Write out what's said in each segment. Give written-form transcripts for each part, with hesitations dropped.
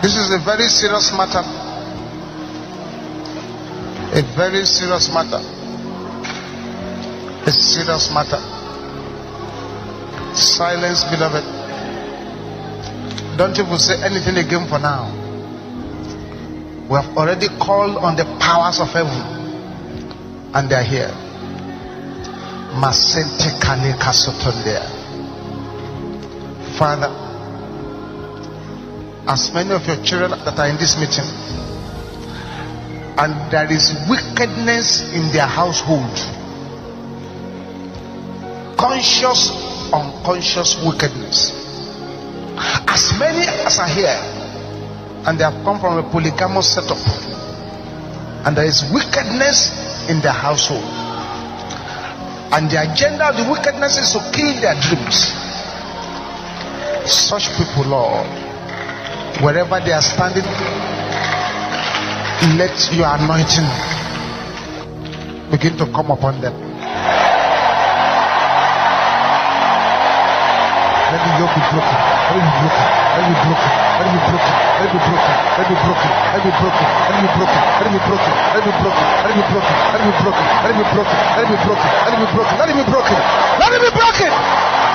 This is a very serious matter. A very serious matter. A serious matter. Silence, beloved. Don't even say anything again for now. We have already called on the powers of heaven, and they are here. Father, as many of your children that are in this meeting, and there is wickedness in their household, conscious, unconscious wickedness, as many as are here, and they have come from a polygamous setup, and there is wickedness in their household, and the agenda of the wickedness is to kill their dreams. Such people, Lord, wherever they are standing, let your anointing begin to come upon them. Let the yoke be broken. Let it be broken. Let it be broken. Let it be broken. Let it be broken. Let it be broken. Let it be broken. Let it be broken. Let it be broken. Let it be broken. Let it be broken. Let it be broken. Let it be broken. Let it be broken. Let it be broken. Let it be broken. Let it be broken.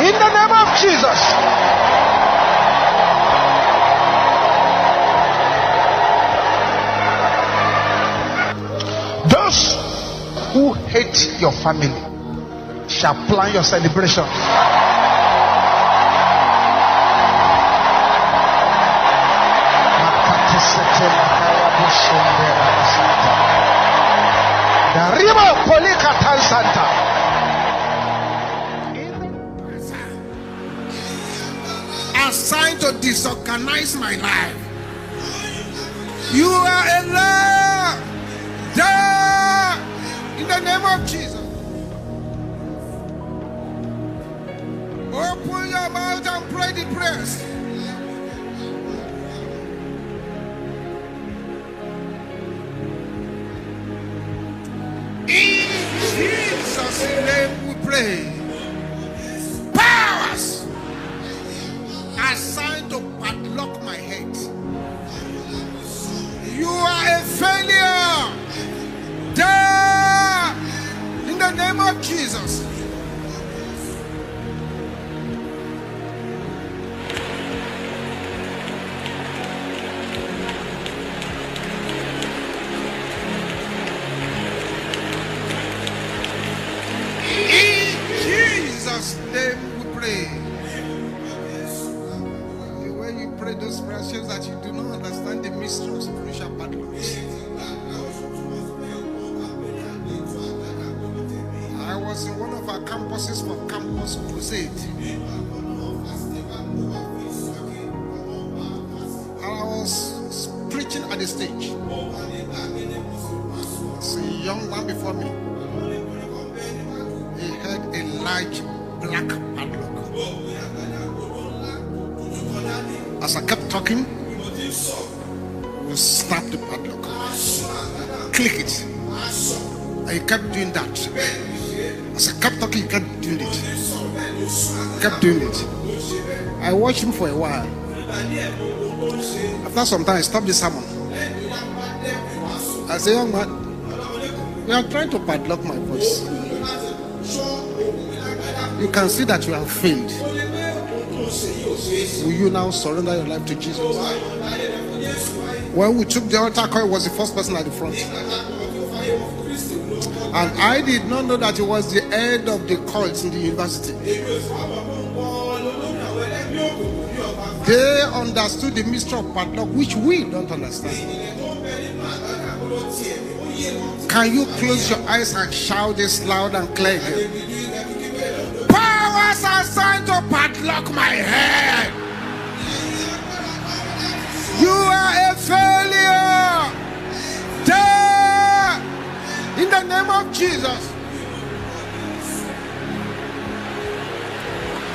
In the name of Jesus. Those who hate your family shall plan your celebration. The river Polikatan Santa. Assigned to disorganize my life. You are a liar. In the name of Jesus. Open your mouth and pray the prayers. In Jesus' name we pray. Powers assigned to padlock my head. You are a failure. In the name of Jesus. In Jesus' name we pray. The way you pray those prayers shows that you do not understand the mystery of spiritual padlocks. I was in one of our campuses for Campus Crusade. I was preaching at the stage. There's a young man before me. He had a large black padlock. As I kept talking, we snapped the padlock. Click it. And he kept doing that. As I kept talking, he kept doing it. Kept doing it. I watched him for a while. After some time, I stopped the sermon. I said, young man, you are trying to padlock my voice. You can see that you have failed. Will you now surrender your life to Jesus? When we took the altar call, he was the first person at the front. And I did not know that he was the head of the cult in the university. They understood the mystery of padlock, which we don't understand. Can you close your eyes and shout this loud and clear? Powers are assigned to padlock my head. You are a failure. In the name of Jesus.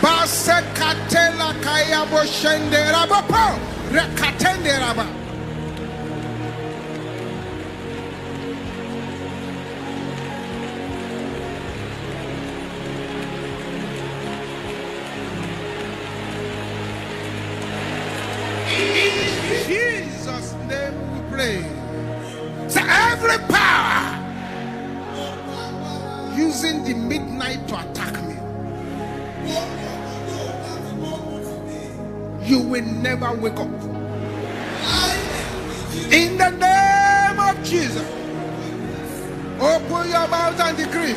Basekatela kaya boshende rabapo rekatende raba. In Every power using the midnight to attack me, you will never wake up. In the name of Jesus, open your mouth and decree.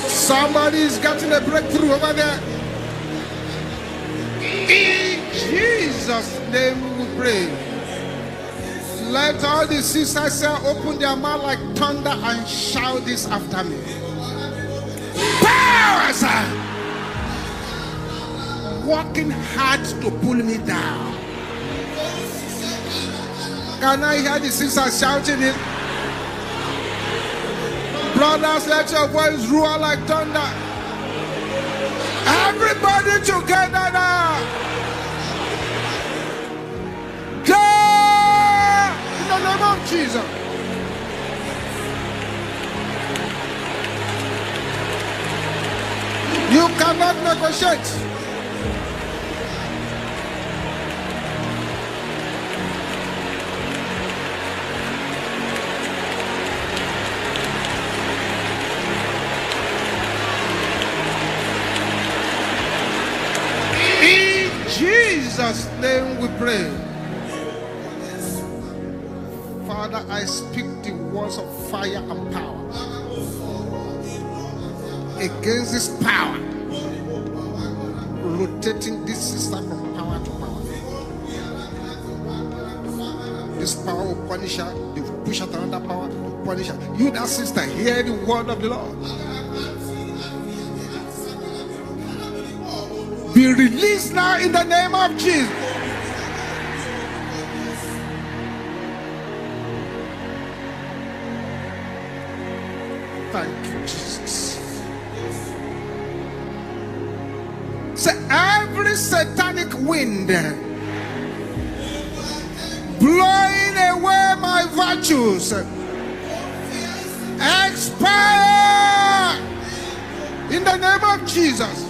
Somebody is getting a breakthrough over there. In Jesus' name we pray. Let all the sisters open their mouth like thunder and shout this after me. Powers are working hard to pull me down. Can I hear the sisters shouting it? Brothers, let your voice roar like thunder. Everybody together now. Go! In the name of Jesus. You cannot negotiate. In Jesus' name we pray. Father, I speak the words of fire and power against this power, rotating this sister from power to power. This power will punish her. They will push out another power to punish her. You, that sister, hear the word of the Lord. Be released now in the name of Jesus. Thank you, Jesus. Say, every satanic wind blowing away my virtues, expire in the name of Jesus.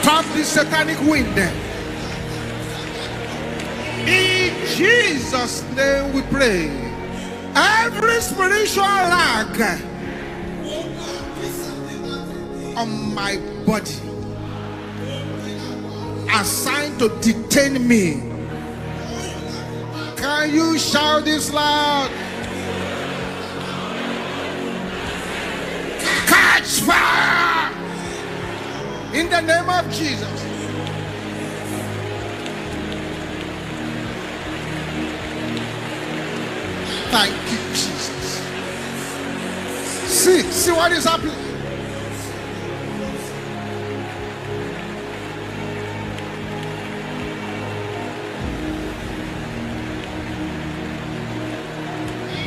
Stop the satanic wind. In Jesus' name we pray. Every spiritual lag on my body assigned to detain me, can you shout this loud? Catch fire in the name of Jesus. Thank you, Jesus. See what is happening.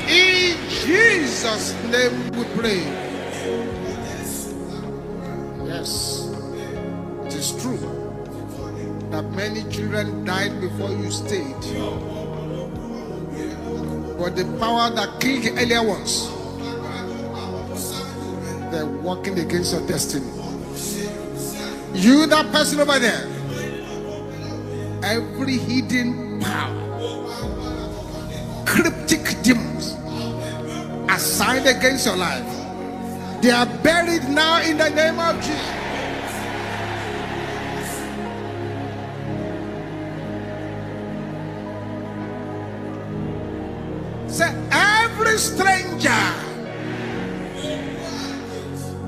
In Jesus' name we pray. Yes. It is true that many children died before you stayed, but the power that killed the earlier ones, they're working against your destiny. You, that person over there, every hidden power, cryptic demons assigned against your life, they are buried now in the name of Jesus. Say, every stranger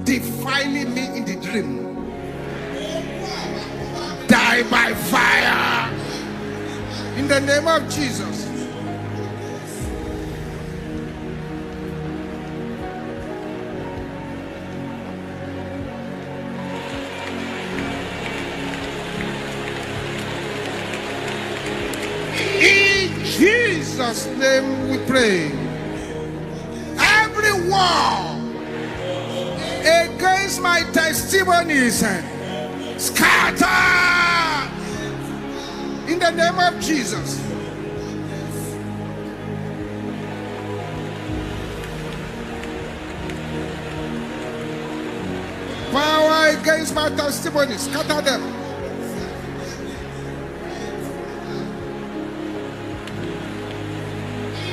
defiling me in the dream, die by fire in the name of Jesus. Jesus' name we pray. Every wall against against my testimonies, scatter in the name of Jesus. Power against my testimonies, scatter them.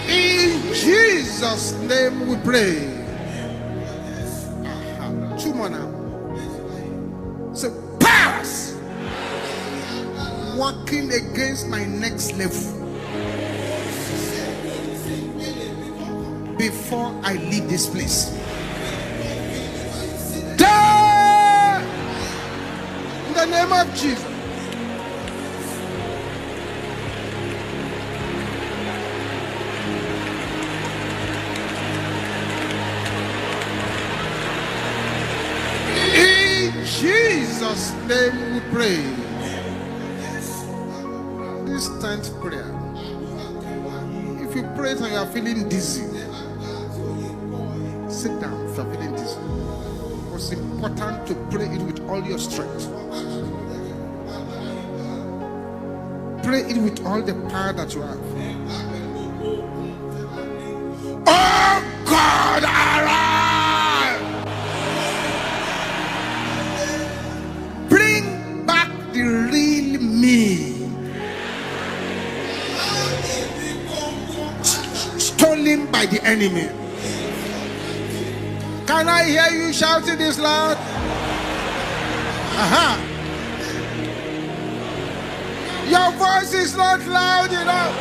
In Jesus' name we pray. Two more now. So powers working against my next level before I leave this place. Die in the name of Jesus. Jesus' name we pray. This 10th prayer. If you pray and you are feeling dizzy, sit down if you are feeling dizzy. It's important to pray it with all your strength. Pray it with all the power that you have. Oh God, arise! The real me, stolen by the enemy. Can I hear you shouting this loud? Aha. Your voice is not loud enough.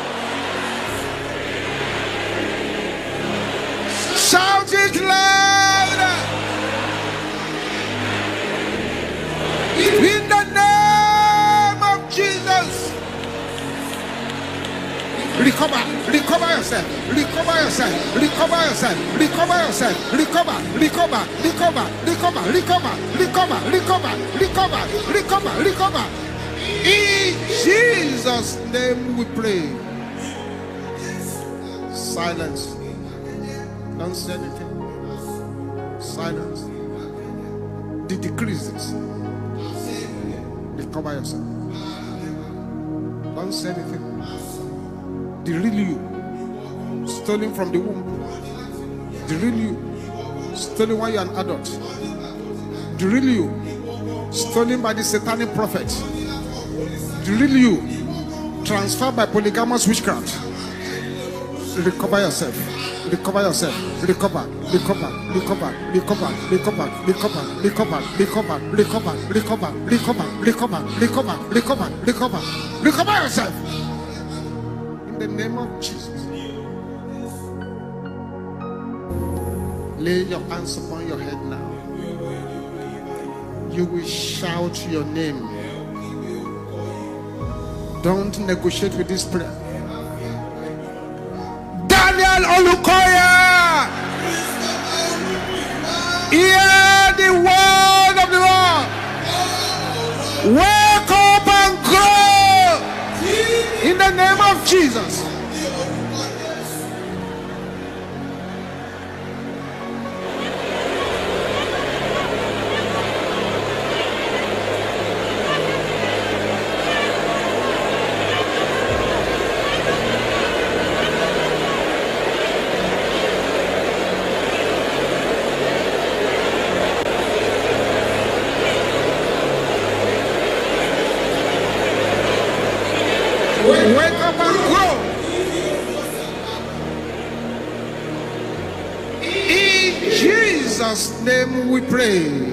Shout it louder. In the name of Jesus. Recover yourself. Recover yourself. Recover yourself. Recover yourself. Recover. In Jesus' name we pray. Silence. Don't say anything. Silence. Decrease this. Recover yourself. Don't say anything. The real you, stolen from the womb. The real you, stolen while you're an adult. The real you, stolen by the satanic prophet. The real you, transferred by polygamous witchcraft. Recover yourself. Recover yourself. Recover. Recover yourself. In the name of Jesus. Lay your hands upon your head now. You will shout your name. Don't negotiate with this prayer. DR Olukoya, hear the word of the Lord. Wake up and grow in the name of Jesus. Wake up and grow. In Jesus' name we pray.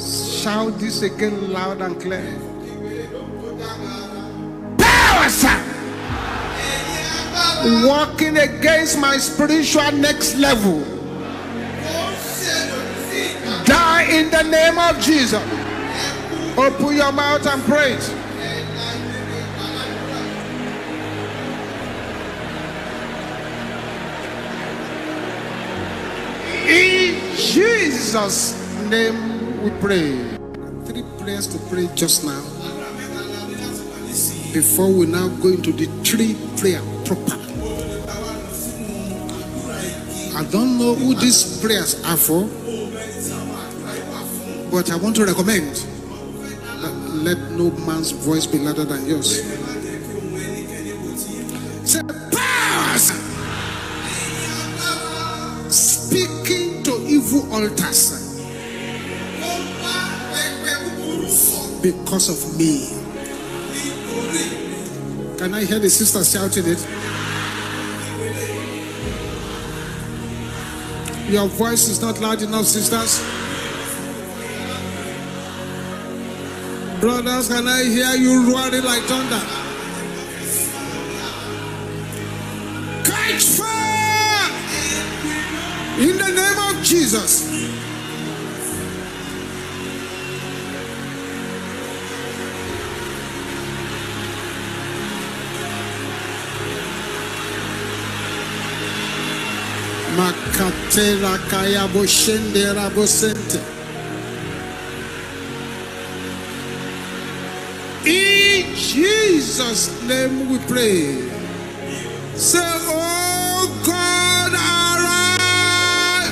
Shout this again loud and clear. Powers walking against my spiritual next level, die in the name of Jesus. Open your mouth and pray it. In Jesus' name we pray. 3 prayers to pray just now before we now go into the 3 prayer proper. I don't know who these prayers are for, But I want to recommend that let no man's voice be louder than yours. Say, powers speaking to evil altars because of me. Can I hear the sisters shouting it? Your voice is not loud enough, sisters. Brothers, can I hear you roaring like thunder? Catch fire in the name of Jesus. Makatera kaya boshendera bosente. In Jesus' name we pray. Say, oh God, arise.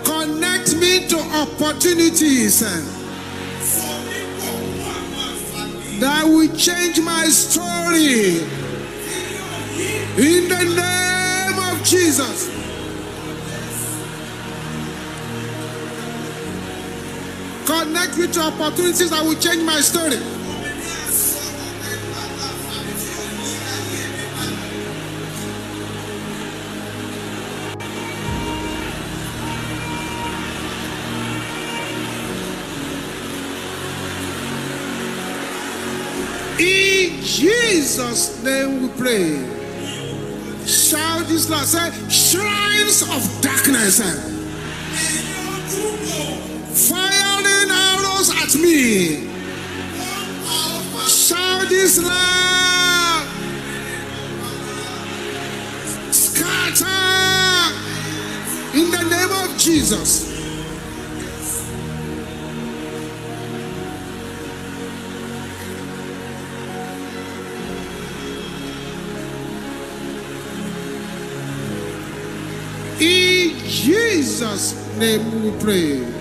Connect me to opportunities that will change my story. In the name of Jesus. Connect me to opportunities that will change my story. In Jesus' name we pray. Shout this loud. Say, shrines of darkness firing arrows at me. Shout this loud. Scatter in the name of Jesus. In Jesus' name we pray.